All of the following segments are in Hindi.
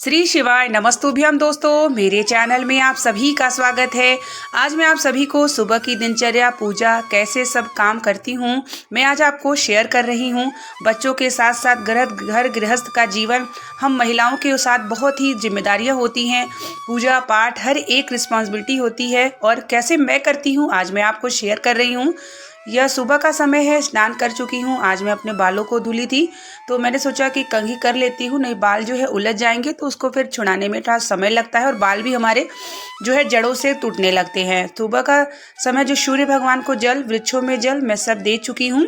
श्री शिवाय नमस्तुभ्यम दोस्तों, मेरे चैनल में आप सभी का स्वागत है। आज मैं आप सभी को सुबह की दिनचर्या, पूजा, कैसे सब काम करती हूँ मैं आज आपको शेयर कर रही हूँ। बच्चों के साथ साथ घर गृहस्थ का जीवन, हम महिलाओं के साथ बहुत ही जिम्मेदारियाँ होती हैं। पूजा पाठ हर एक रिस्पॉन्सिबिलिटी होती है और कैसे मैं करती हूँ आज मैं आपको शेयर कर रही हूँ। यह सुबह का समय है, स्नान कर चुकी हूँ। आज मैं अपने बालों को धुली थी तो मैंने सोचा कि कंघी कर लेती हूँ, नहीं बाल जो है उलझ जाएंगे तो उसको फिर छुड़ाने में थोड़ा समय लगता है और बाल भी हमारे जो है जड़ों से टूटने लगते हैं। सुबह का समय जो सूर्य भगवान को जल, वृक्षों में जल मैं सब दे चुकी हूँ,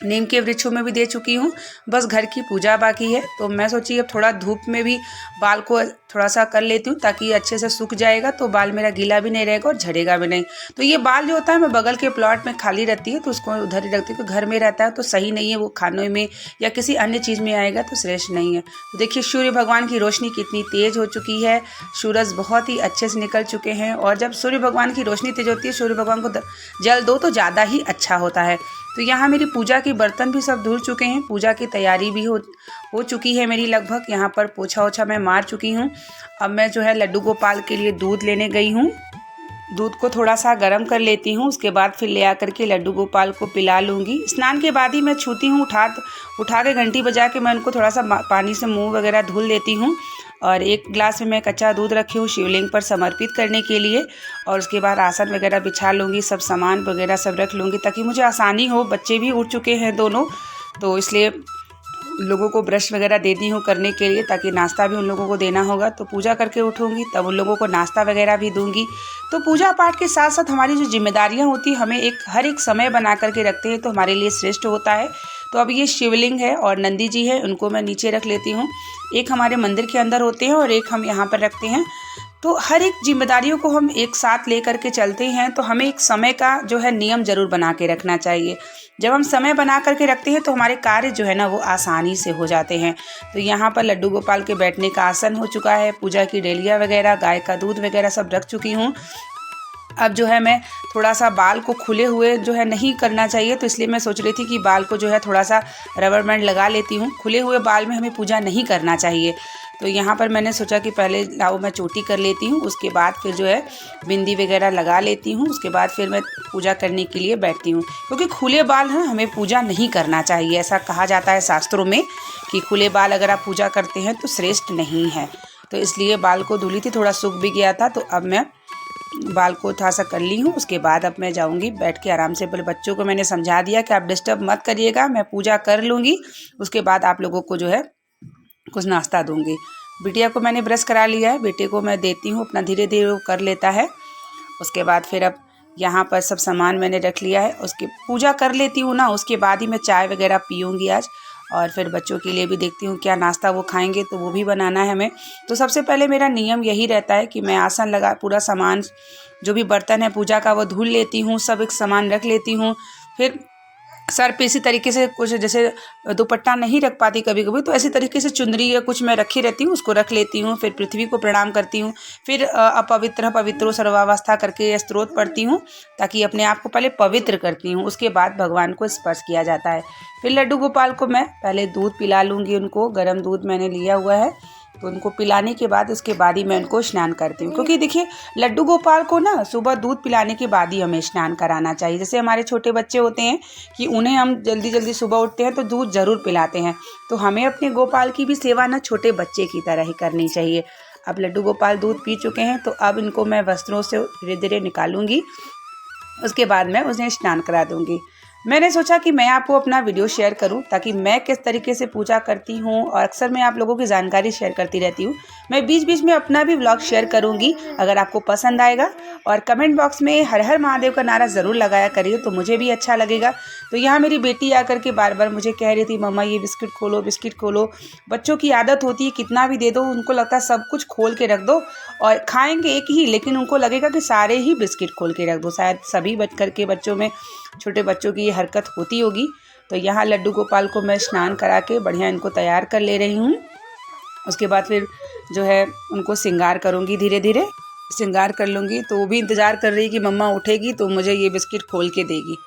नीम के वृक्षों में भी दे चुकी हूँ। बस घर की पूजा बाकी है तो मैं सोची अब थोड़ा धूप में भी बाल को थोड़ा सा कर लेती हूँ ताकि अच्छे से सूख जाएगा तो बाल मेरा गीला भी नहीं रहेगा और झड़ेगा भी नहीं। तो ये बाल जो होता है मैं बगल के प्लॉट में खाली रहती है तो उसको उधर ही रखती हूँ। तो घर में रहता है तो सही नहीं है, वो खाने में या किसी अन्य चीज़ में आएगा तो श्रेष्ठ नहीं है। तो देखिए सूर्य भगवान की रोशनी कितनी तेज हो चुकी है, सूरज बहुत ही अच्छे से निकल चुके हैं। और जब सूर्य भगवान की रोशनी तेज होती है, सूर्य भगवान को जल दो तो ज़्यादा ही अच्छा होता है। तो यहाँ मेरी पूजा के बर्तन भी सब धुल चुके हैं, पूजा की तैयारी भी हो चुकी है मेरी लगभग। यहाँ पर पोछा ओछा मैं मार चुकी हूँ। अब मैं जो है लड्डू गोपाल के लिए दूध लेने गई हूँ। दूध को थोड़ा सा गर्म कर लेती हूँ, उसके बाद फिर ले आकर के लड्डू गोपाल को पिला लूँगी। स्नान के बाद ही मैं छूती हूँ, उठा के घंटी बजा के मैं उनको थोड़ा सा पानी से मुँह वगैरह धुल देती हूँ। और एक गिलास में मैं कच्चा दूध रखी हूँ शिवलिंग पर समर्पित करने के लिए। और उसके बाद आसन वगैरह बिछा लूँगी, सब सामान वगैरह सब रख लूँगी ताकि मुझे आसानी हो। बच्चे भी उठ चुके हैं दोनों, तो इसलिए लोगों को ब्रश वगैरह दे दी हूँ करने के लिए ताकि नाश्ता भी उन लोगों को देना होगा। तो पूजा करके उठूँगी तब उन लोगों को नाश्ता वगैरह भी दूँगी। तो पूजा पाठ के साथ साथ हमारी जो जिम्मेदारियाँ होती हैं हमें हर एक समय बना करके रखते हैं तो हमारे लिए श्रेष्ठ होता है। तो अब ये शिवलिंग है और नंदी जी है, उनको मैं नीचे रख लेती हूँ। एक हमारे मंदिर के अंदर होते हैं और एक हम यहाँ पर रखते हैं। तो हर एक जिम्मेदारियों को हम एक साथ लेकर के चलते हैं तो हमें एक समय का जो है नियम ज़रूर बना के रखना चाहिए। जब हम समय बना करके रखते हैं तो हमारे कार्य जो है ना वो आसानी से हो जाते हैं। तो यहाँ पर लड्डू गोपाल के बैठने का आसन हो चुका है, पूजा की डेलिया वगैरह, गाय का दूध वगैरह सब रख चुकी हूँ। अब जो है मैं थोड़ा सा बाल को खुले हुए जो है नहीं करना चाहिए, तो इसलिए मैं सोच रही थी कि बाल को जो है थोड़ा सा रबर बैंड लगा लेती हूँ। खुले हुए बाल में हमें पूजा नहीं करना चाहिए। तो यहाँ पर मैंने सोचा कि पहले लाओ मैं चोटी कर लेती हूँ, उसके बाद फिर जो है बिंदी वगैरह लगा लेती हूँ, उसके बाद फिर मैं पूजा करने के लिए बैठती हूँ। क्योंकि खुले बाल हैं हमें पूजा नहीं करना चाहिए, ऐसा कहा जाता है शास्त्रों में कि खुले बाल अगर आप पूजा करते हैं तो श्रेष्ठ नहीं है। तो इसलिए बाल को धुली थी, थोड़ा सूख भी गया था, तो अब मैं बाल को थोड़ा सा कर ली हूँ। उसके बाद अब मैं जाऊँगी बैठ के आराम से। पहले बच्चों को मैंने समझा दिया कि आप डिस्टर्ब मत करिएगा, मैं पूजा कर लूँगी, उसके बाद आप लोगों को जो है कुछ नाश्ता दूँगी। बिटिया को मैंने ब्रश करा लिया है, बेटे को मैं देती हूँ, अपना धीरे धीरे वो कर लेता है। उसके बाद फिर अब यहाँ पर सब सामान मैंने रख लिया है, उसकी पूजा कर लेती हूँ ना, उसके बाद ही मैं चाय वगैरह पीऊँगी आज। और फिर बच्चों के लिए भी देखती हूँ क्या नाश्ता वो खाएंगे तो वो भी बनाना है हमें। तो सबसे पहले मेरा नियम यही रहता है कि मैं आसन लगा, पूरा सामान जो भी बर्तन है पूजा का वो धुल लेती हूँ, सब एक सामान रख लेती हूँ। फिर सर पे इसी तरीके से कुछ, जैसे दुपट्टा नहीं रख पाती कभी कभी तो ऐसी तरीके से चुंदरी या कुछ मैं रखी रहती हूँ, उसको रख लेती हूँ। फिर पृथ्वी को प्रणाम करती हूँ, फिर अपवित्र पवित्रो सर्वावस्था करके स्तोत्र पढ़ती हूँ ताकि अपने आप को पहले पवित्र करती हूँ, उसके बाद भगवान को स्पर्श किया जाता है। फिर लड्डू गोपाल को मैं पहले दूध पिला लूँगी, उनको गर्म दूध मैंने लिया हुआ है तो उनको पिलाने के बाद उसके बाद ही मैं उनको स्नान करती हूँ। क्योंकि देखिए लड्डू गोपाल को ना सुबह दूध पिलाने के बाद ही हमें स्नान कराना चाहिए। जैसे हमारे छोटे बच्चे होते हैं कि उन्हें हम जल्दी जल्दी सुबह उठते हैं तो दूध ज़रूर पिलाते हैं, तो हमें अपने गोपाल की भी सेवा ना छोटे बच्चे की तरह ही करनी चाहिए। अब लड्डू गोपाल दूध पी चुके हैं तो अब इनको मैं वस्त्रों से धीरे धीरे निकालूंगी, उसके बाद मैं उन्हें स्नान करा दूंगी। मैंने सोचा कि मैं आपको अपना वीडियो शेयर करूं ताकि मैं किस तरीके से पूजा करती हूं, और अक्सर मैं आप लोगों की जानकारी शेयर करती रहती हूं। मैं बीच बीच में अपना भी व्लॉग शेयर करूंगी, अगर आपको पसंद आएगा। और कमेंट बॉक्स में हर हर महादेव का नारा ज़रूर लगाया करिए तो मुझे भी अच्छा लगेगा। तो यहाँ मेरी बेटी आकर के बार बार मुझे कह रही थी मम्मा ये बिस्किट खोलो, बिस्किट खोलो। बच्चों की आदत होती है कितना भी दे दो, उनको लगता है सब कुछ खोल के रख दो और खाएंगे एक ही, लेकिन उनको लगेगा कि सारे ही बिस्किट खोल के रख दो। शायद सभी के बच्चों में, छोटे बच्चों की ये हरकत होती होगी। तो यहाँ लड्डू गोपाल को मैं स्नान करा के बढ़िया इनको तैयार कर ले रही हूँ। उसके बाद फिर जो है उनको श्रृंगार करूँगी, धीरे धीरे श्रृंगार कर लूँगी। तो वो भी इंतज़ार कर रही कि मम्मा उठेगी तो मुझे ये बिस्किट खोल के देगी।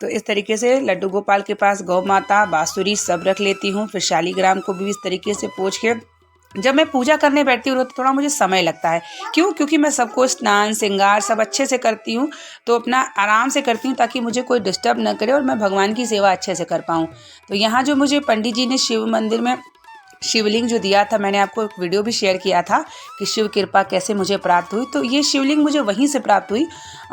तो इस तरीके से लड्डू गोपाल के पास गौ माता, बाँसुरी सब रख लेती हूँ। फिर शालीग्राम को भी इस तरीके से पोंछ के जब मैं पूजा करने बैठती हूँ तो थोड़ा मुझे समय लगता है। क्यों? क्योंकि मैं सबको स्नान श्रृंगार सब अच्छे से करती हूँ, तो अपना आराम से करती हूँ ताकि मुझे कोई डिस्टर्ब न करे और मैं भगवान की सेवा अच्छे से कर पाऊँ। तो यहाँ जो मुझे पंडित जी ने शिव मंदिर में शिवलिंग जो दिया था, मैंने आपको एक वीडियो भी शेयर किया था कि शिव कृपा कैसे मुझे प्राप्त हुई। तो ये शिवलिंग मुझे वहीं से प्राप्त हुई।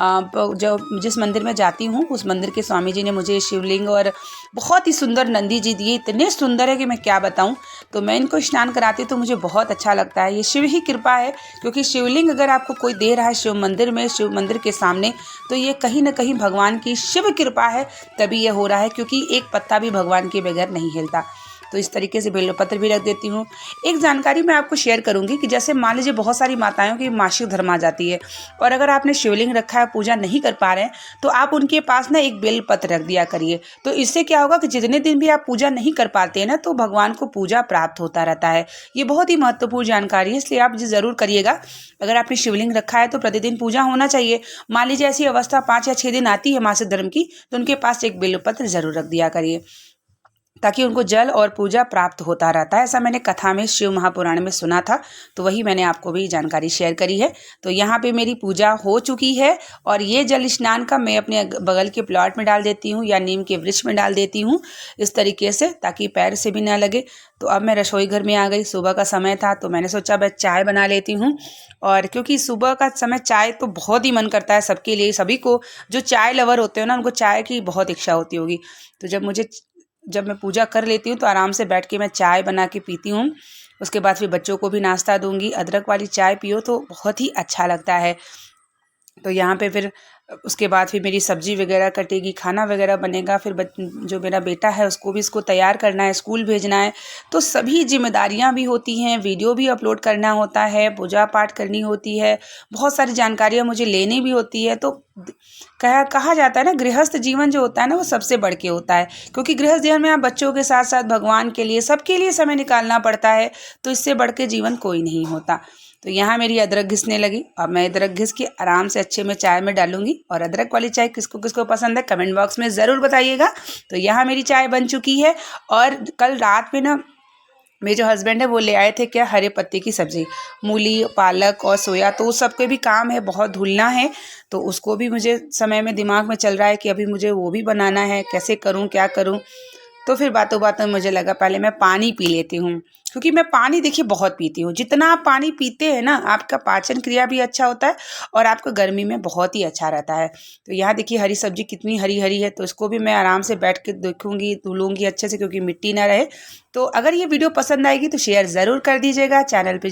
जो जिस मंदिर में जाती हूँ उस मंदिर के स्वामी जी ने मुझे शिवलिंग और बहुत ही सुंदर नंदी जी दिए, इतने सुंदर है कि मैं क्या बताऊँ। तो मैं इनको स्नान कराती हूँ तो मुझे बहुत अच्छा लगता है। ये शिव ही कृपा है, क्योंकि शिवलिंग अगर आपको कोई दे रहा है शिव मंदिर में, शिव मंदिर के सामने, तो ये कहीं ना कहीं भगवान की शिव कृपा है, तभी ये हो रहा है। क्योंकि एक पत्ता भी भगवान के बगैर नहीं हिलता। तो इस तरीके से बेलपत्र भी रख देती हूँ। एक जानकारी मैं आपको शेयर करूँगी कि जैसे मान लीजिए बहुत सारी माताओं की मासिक धर्म आ जाती है, और अगर आपने शिवलिंग रखा है, पूजा नहीं कर पा रहे हैं, तो आप उनके पास ना एक बेलपत्र रख दिया करिए। तो इससे क्या होगा कि जितने दिन भी आप पूजा नहीं कर पाते हैं ना, तो भगवान को पूजा प्राप्त होता रहता है। ये बहुत ही महत्वपूर्ण जानकारी है, इसलिए आप ज़रूर करिएगा। अगर आपने शिवलिंग रखा है तो प्रतिदिन पूजा होना चाहिए। मान लीजिए ऐसी अवस्था 5 या 6 दिन आती है मासिक धर्म की, तो उनके पास एक बेलपत्र जरूर रख दिया करिए, ताकि उनको जल और पूजा प्राप्त होता रहता है। ऐसा मैंने कथा में, शिव महापुराण में सुना था, तो वही मैंने आपको भी जानकारी शेयर करी है। तो यहाँ पे मेरी पूजा हो चुकी है, और ये जल स्नान का मैं अपने बगल के प्लॉट में डाल देती हूँ या नीम के वृक्ष में डाल देती हूँ, इस तरीके से, ताकि पैर से भी ना लगे। तो अब मैं रसोई घर में आ गई। सुबह का समय था तो मैंने सोचा मैं चाय बना लेती हूँ। और क्योंकि सुबह का समय चाय तो बहुत ही मन करता है सबके लिए, सभी को जो चाय लवर होते हैं ना, उनको चाय की बहुत इच्छा होती होगी। तो जब मैं पूजा कर लेती हूँ तो आराम से बैठ के मैं चाय बना के पीती हूँ। उसके बाद फिर बच्चों को भी नाश्ता दूंगी। अदरक वाली चाय पियो तो बहुत ही अच्छा लगता है। तो यहाँ पे फिर उसके बाद फिर मेरी सब्जी वगैरह कटेगी, खाना वगैरह बनेगा। फिर जो मेरा बेटा है उसको भी इसको तैयार करना है, स्कूल भेजना है। तो सभी जिम्मेदारियाँ भी होती हैं, वीडियो भी अपलोड करना होता है, पूजा पाठ करनी होती है, बहुत सारी जानकारियाँ मुझे लेनी भी होती है। तो कहा जाता है ना, गृहस्थ जीवन जो होता है ना, वो सबसे बढ़ के होता है। क्योंकि गृहस्थ जीवन में आप बच्चों के साथ साथ भगवान के लिए, सबके लिए समय निकालना पड़ता है। तो इससे बढ़ के जीवन कोई नहीं होता। तो यहाँ मेरी अदरक घिसने लगी। अब मैं अदरक घिस के आराम से अच्छे में चाय में डालूंगी। और अदरक वाली चाय किसको किसको पसंद है कमेंट बॉक्स में ज़रूर बताइएगा। तो यहाँ मेरी चाय बन चुकी है। और कल रात में ना मेरे जो हस्बैंड है वो ले आए थे क्या, हरे पत्ते की सब्ज़ी, मूली, पालक और सोया। तो उस सब के भी काम है, बहुत धुलना है। तो उसको भी मुझे समय में दिमाग में चल रहा है कि अभी मुझे वो भी बनाना है, कैसे करूँ क्या करूँ। तो फिर बातों बातों में मुझे लगा पहले मैं पानी पी लेती हूँ। क्योंकि मैं पानी देखिए बहुत पीती हूँ। जितना आप पानी पीते हैं ना, आपका पाचन क्रिया भी अच्छा होता है और आपका गर्मी में बहुत ही अच्छा रहता है। तो यहाँ देखिए हरी सब्जी कितनी हरी हरी है। तो इसको भी मैं आराम से बैठ के देखूँगी, धुलूँगी अच्छे से, क्योंकि मिट्टी ना रहे। तो अगर ये वीडियो पसंद आएगी तो शेयर ज़रूर कर दीजिएगा। चैनल पे